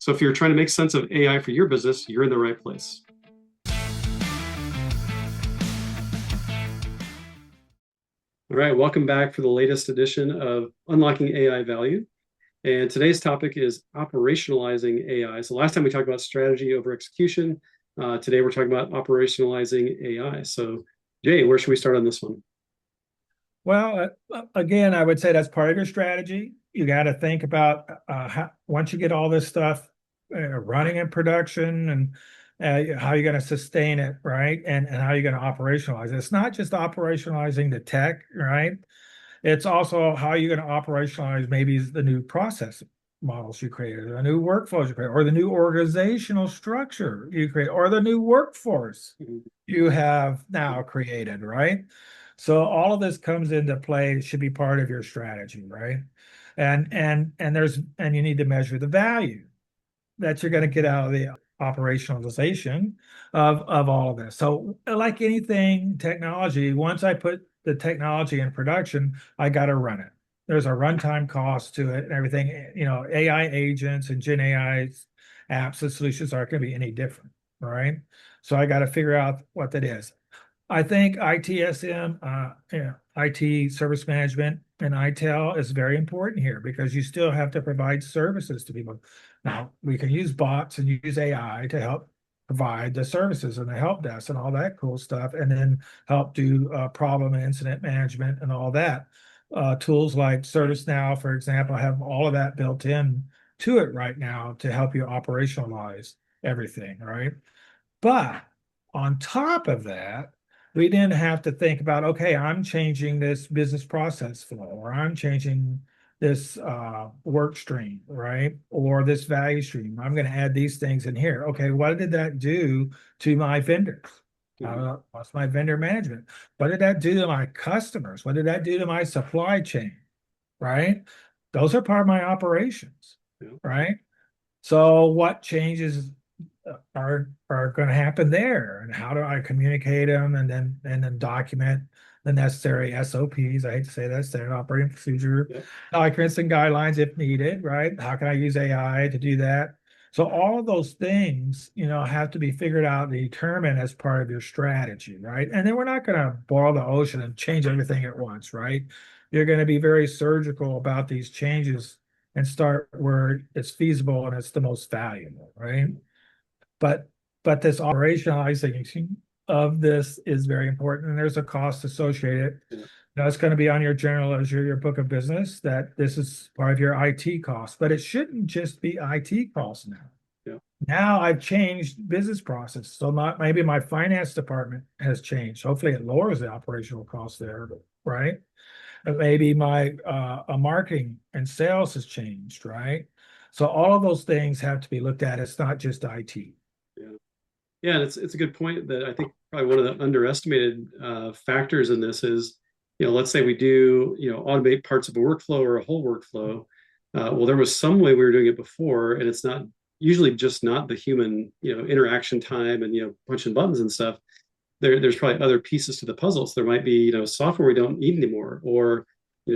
So if you're trying to make sense of AI for your business, you're in the right place. All right, welcome back for the latest edition of Unlocking AI Value. And today's topic is operationalizing AI. So last time we talked about strategy over execution. Today we're talking about operationalizing AI. So Jay, where should we start on this one? Well, again, I would say that's part of your strategy. You got to think about once you get all this stuff running in production and how you're going to sustain it, right? And how you're going to operationalize it. It's not just operationalizing the tech, right? It's also how you're going to operationalize maybe the new process models you created, or the new workflows you create, or the new organizational structure you create, or the new workforce you have now created, right? So all of this comes into play. It should be part of your strategy, right? And you need to measure the value that you're going to get out of the operationalization of all of this. So like anything technology, once I put the technology in production, I got to run it. There's a runtime cost to it and everything. You know, AI agents and Gen AI apps and solutions aren't going to be any different, right? So I got to figure out what that is. I think ITSM, IT service management and ITIL is very important here because you still have to provide services to people. Now, we can use bots and use AI to help provide the services and the help desk and all that cool stuff, and then help do problem and incident management and all that. Tools like ServiceNow, for example, have all of that built in to it right now to help you operationalize everything, right? But on top of that, we then have to think about, okay, I'm changing this business process flow, or I'm changing this work stream, right? Or this value stream. I'm going to add these things in here. Okay, what did that do to my vendors? What's my vendor management? What did that do to my customers? What did that do to my supply chain? Right? Those are part of my operations, right? So what changes are going to happen there, and how do I communicate them, and then document the necessary SOPs. I hate to say that, standard operating procedure, documents and guidelines if needed, right? How can I use AI to do that? So all of those things, have to be figured out and determined as part of your strategy, right? And then we're not going to boil the ocean and change everything at once, right? You're going to be very surgical about these changes and start where it's feasible and it's the most valuable, right? But this operationalizing of this is very important, and there's a cost associated. It's going to be on your journal ledger, your book of business, that this is part of your IT costs, but it shouldn't just be IT costs now. Now I've changed business process, so maybe my finance department has changed. Hopefully, it lowers the operational cost there, right? And maybe my marketing and sales has changed, right? So all of those things have to be looked at. It's not just IT. Yeah, and it's a good point that I think probably one of the underestimated factors in this is, let's say we do, automate parts of a workflow or a whole workflow. Well, there was some way we were doing it before, and it's not usually just not the human, interaction time and, punching buttons and stuff. There's probably other pieces to the puzzle. So there might be, software we don't need anymore, or,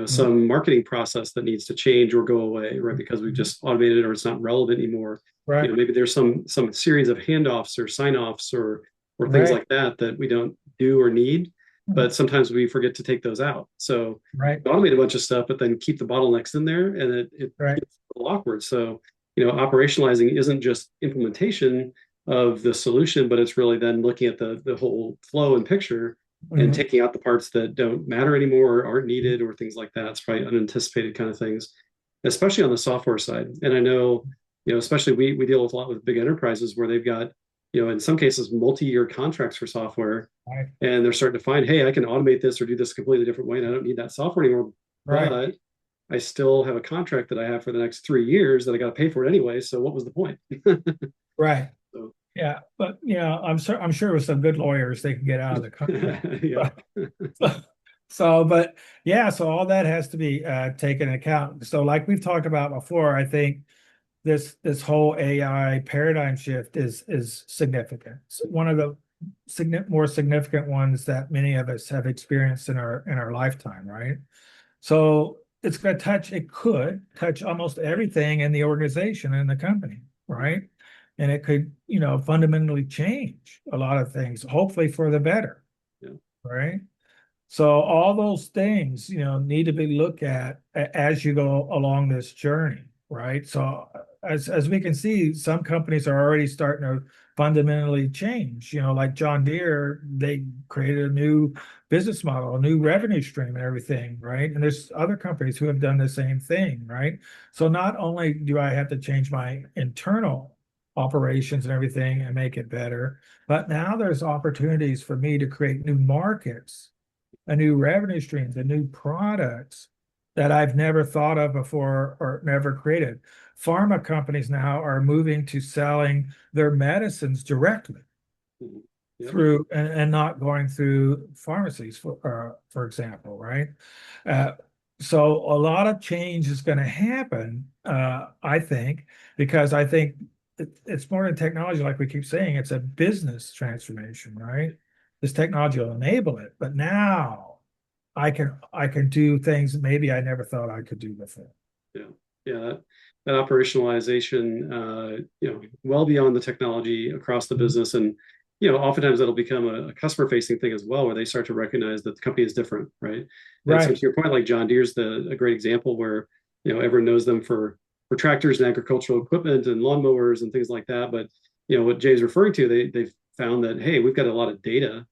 some marketing process that needs to change or go away, right? Because we've just automated it or it's not relevant anymore. Right. Maybe there's some series of handoffs or sign-offs or things like that we don't do or need, but sometimes we forget to take those out. So automate a bunch of stuff, but then keep the bottlenecks in there, and it gets a little awkward. So, operationalizing isn't just implementation of the solution, but it's really then looking at the whole flow and picture and taking out the parts that don't matter anymore or aren't needed or things like that. It's probably unanticipated kind of things, especially on the software side. And I know, especially we deal with a lot with big enterprises where they've got, in some cases, multi-year contracts for software, and they're starting to find, hey, I can automate this or do this a completely different way, and I don't need that software anymore. But I still have a contract that I have for the next 3 years that I got to pay for it anyway. So what was the point? Right. So, yeah, but I'm sure with some good lawyers they can get out of the country. So all that has to be taken into account. So like we've talked about before, I think this whole AI paradigm shift is significant. It's one of the more significant ones that many of us have experienced in our lifetime, right? So it could touch almost everything in the organization and the company, right? And it could, fundamentally change a lot of things, hopefully for the better, Yeah. right? So all those things, need to be looked at as you go along this journey, right? So as we can see, some companies are already starting to fundamentally change. Like John Deere, they created a new business model, a new revenue stream and everything, right? And there's other companies who have done the same thing, right? So not only do I have to change my internal operations and everything and make it better, but now there's opportunities for me to create new markets, a new revenue streams, and new products that I've never thought of before or never created. Pharma companies now are moving to selling their medicines directly Mhm. Yep. through and not going through pharmacies, for example, right? Uh, so a lot of change is going to happen, I think, because I think it's more than technology, like we keep saying, it's a business transformation, right? This technology will enable it, but now I can do things maybe I never thought I could do before. Yeah. Yeah. That operationalization, well beyond the technology across the Mhm. business. And, oftentimes that'll become a customer facing thing as well, where they start to recognize that the company is different. Right. And so to Right, your point, like John Deere's a great example where, everyone knows them for tractors and agricultural equipment and lawnmowers and things like that. But, what Jay's referring to, they've found that, hey, we've got a lot of data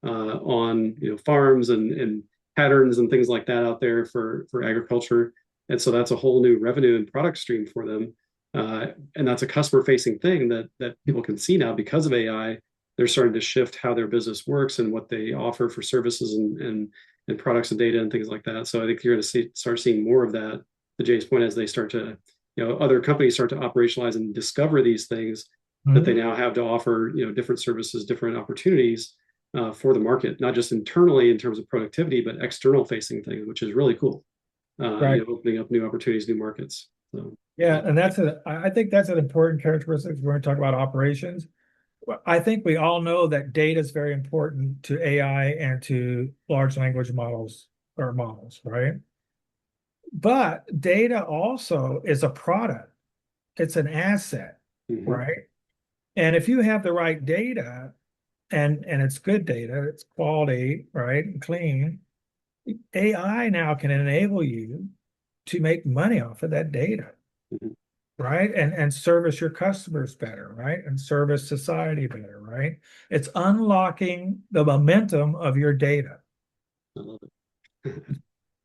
on farms and patterns and things like that out there for agriculture, and so that's a whole new revenue and product stream for them, and that's a customer facing thing that people can see now because of AI. They're starting to shift how their business works and what they offer for services and products and data and things like that. So I think you're going to start seeing more of that, to Jay's point, as they start to, other companies start to operationalize and discover these things that they Mhm. now have to offer, different services, different opportunities for the market, not just internally in terms of productivity, but external facing things, which is really cool. Right. Opening up new opportunities, new markets. So Yeah, and I think that's an important characteristic. We're going to talk about operations. Well, I think we all know that data is very important to AI and to large language models or models, right? But data also is a product. It's an asset, mhm, right? And if you have the right data and it's good data, it's quality, right? And clean, AI now can enable you to make money off of that data, mhm. right? And service your customers better, right? And service society better, right? It's unlocking the momentum of your data. I love it.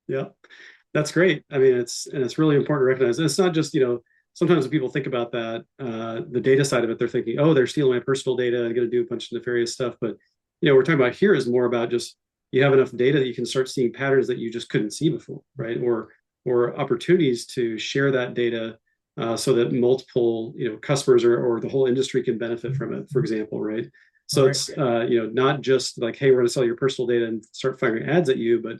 Yeah, that's great. I mean, it's really important to recognize. And it's not just, sometimes when people think about that, the data side of it, they're thinking, oh, they're stealing my personal data and going to do a bunch of nefarious stuff. But, we're talking about here is more about just you have enough data that you can start seeing patterns that you just couldn't see before, right? Or opportunities to share that data so that multiple, customers or the whole industry can benefit from it, for example, right? So Right. it's not just like, hey, we're going to sell your personal data and start firing ads at you, but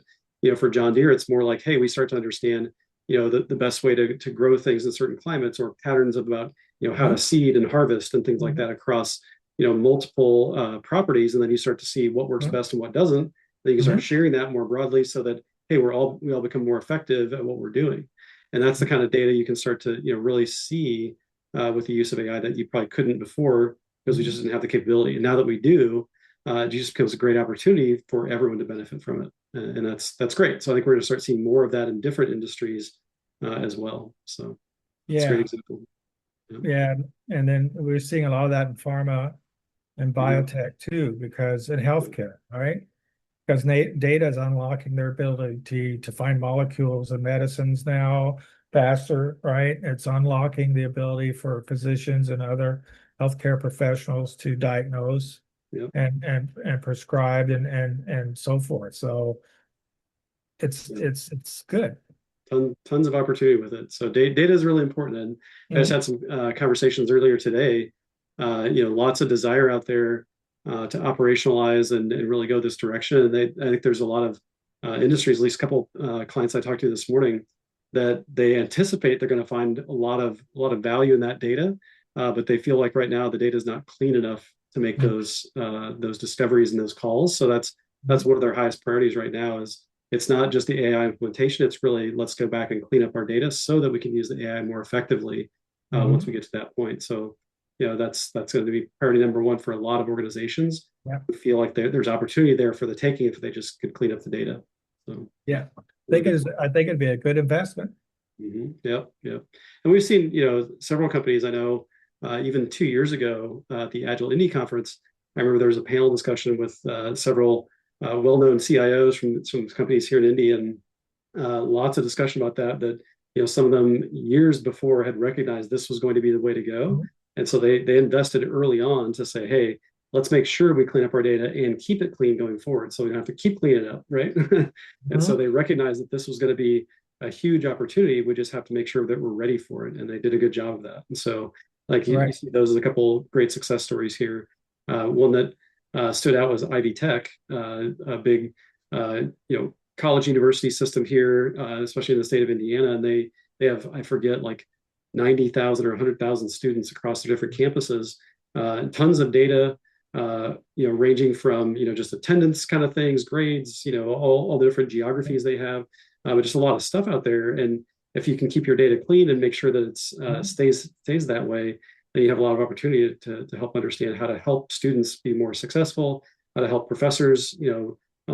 for John Deere, it's more like, hey, we start to understand, the best way to grow things in certain climates or patterns about, how to Mhm. seed and harvest and things like Mhm. that across, multiple properties. And then you start to see what works Mhm. best and what doesn't. Then you can start Mhm. sharing that more broadly so that, hey, we all become more effective at what we're doing. And that's the kind of data you can start to, really see with the use of AI that you probably couldn't before because we Mhm. just didn't have the capability. And now that we do, it just becomes a great opportunity for everyone to benefit from it, and that's great. So I think we're going to start seeing more of that in different industries as well. So it's a great Yeah. example. Yeah. Yeah. And then we're seeing a lot of that in pharma and Mhm. biotech too, because in Yeah. healthcare, right? Because data is unlocking their ability to find molecules and medicines now faster, right? It's unlocking the ability for physicians and other healthcare professionals to diagnose Yep. and prescribe and so forth. So it's Yep. it's good. Tons of opportunity with it. So data is really important. And I just Mhm. had some conversations earlier today. Lots of desire out there to operationalize and really go this direction. And I think there's a lot of industries, at least a couple clients I talked to this morning, that they anticipate they're going to find a lot of value in that data, but they feel like right now the data is not clean enough to make those discoveries and those calls. So that's Mhm. one of their highest priorities right now is it's not just the AI implementation. It's really let's go back and clean up our data so that we can use the AI more effectively once we get to that point. So, that's going to be priority number one for a lot of organizations who feel like there's opportunity there for the taking if they just could clean up the data. So yeah, I think it'd be a good investment. Yep. And we've seen, several companies. I know even 2 years ago at the Agile Indie conference, I remember there was a panel discussion with several well-known CIOs from some companies here in Indy, and lots of discussion about that some of them years before had recognized this was going to be the way to go. And so they invested early on to say, hey, let's make sure we clean up our data and keep it clean going forward, so we don't have to keep cleaning it up, right? And so they recognized that this was going to be a huge opportunity. We just have to make sure that we're ready for it, and they did a good job of that. And so, like you see, those are a couple great success stories here. One that stood out was Ivy Tech, a big college university system here, especially in the state of Indiana, and they have, I forget, like 90,000 or 100,000 students across their different campuses, tons of data, ranging from just attendance kind of things, grades, all the different geographies they have, but just a lot of stuff out there. And if you can keep your data clean and make sure that it's stays that way, then you have a lot of opportunity to help understand how to help students be more successful, how to help professors,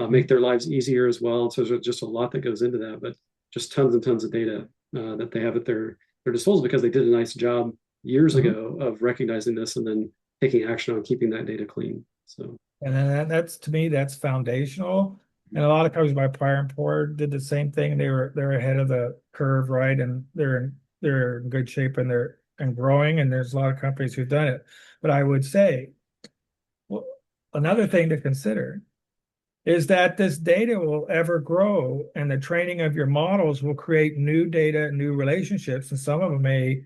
make their lives easier as well. So there's just a lot that goes into that, but just tons and tons of data that they have at their disposal, because they did a nice job years ago of recognizing this and then taking action on keeping that data clean. So, and then that's, to me, that's foundational. And a lot of companies, my prior employer did the same thing. They're ahead of the curve, right? And they're in good shape, and they're growing. And there's a lot of companies who've done it. But I would say, well, another thing to consider is that this data will ever grow, and the training of your models will create new data, new relationships, and some of them may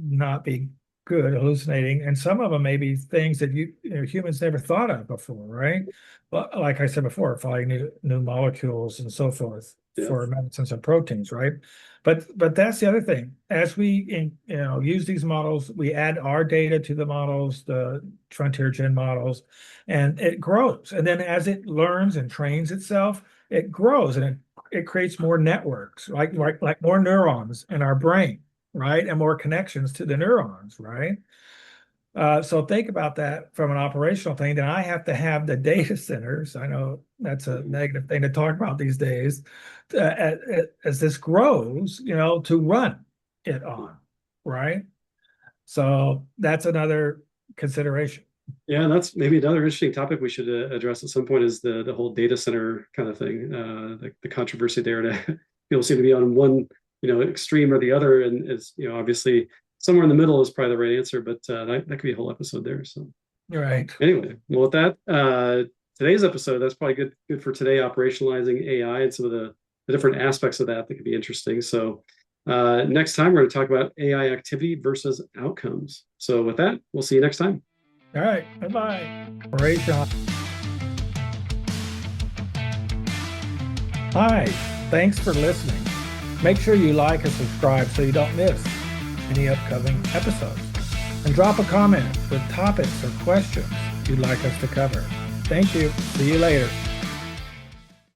not be good, hallucinating, and some of them may be things that humans never thought of before, right? But like I said before, finding new molecules and so forth for medicines and proteins, right? But that's the other thing. As we use these models, we add our data to the models, the frontier gen models, and it grows. And then as it learns and trains itself, it grows, and it creates more networks, like more neurons in our brain, right? And more connections to the neurons, right? So think about that from an operational thing. Then I have to have the data centers. I know that's a negative thing to talk about these days. As this grows, to run it on, right? So that's another consideration. Yeah, and that's maybe another interesting topic we should address at some point, is the whole data center kind of thing. The controversy there. People seem to be on one extreme or the other, and it's obviously somewhere in the middle is probably the right answer, but that could be a whole episode there. So right. Anyway, well, with that, today's episode, that's probably good for today, operationalizing AI and some of the different aspects of that could be interesting. So next time we're going to talk about AI activity versus outcomes. So with that, we'll see you next time. All right. Bye-bye. Operational. Hi. Thanks for listening. Make sure you like and subscribe so you don't miss any upcoming episodes. And drop a comment with topics or questions you'd like us to cover. Thank you. See you later.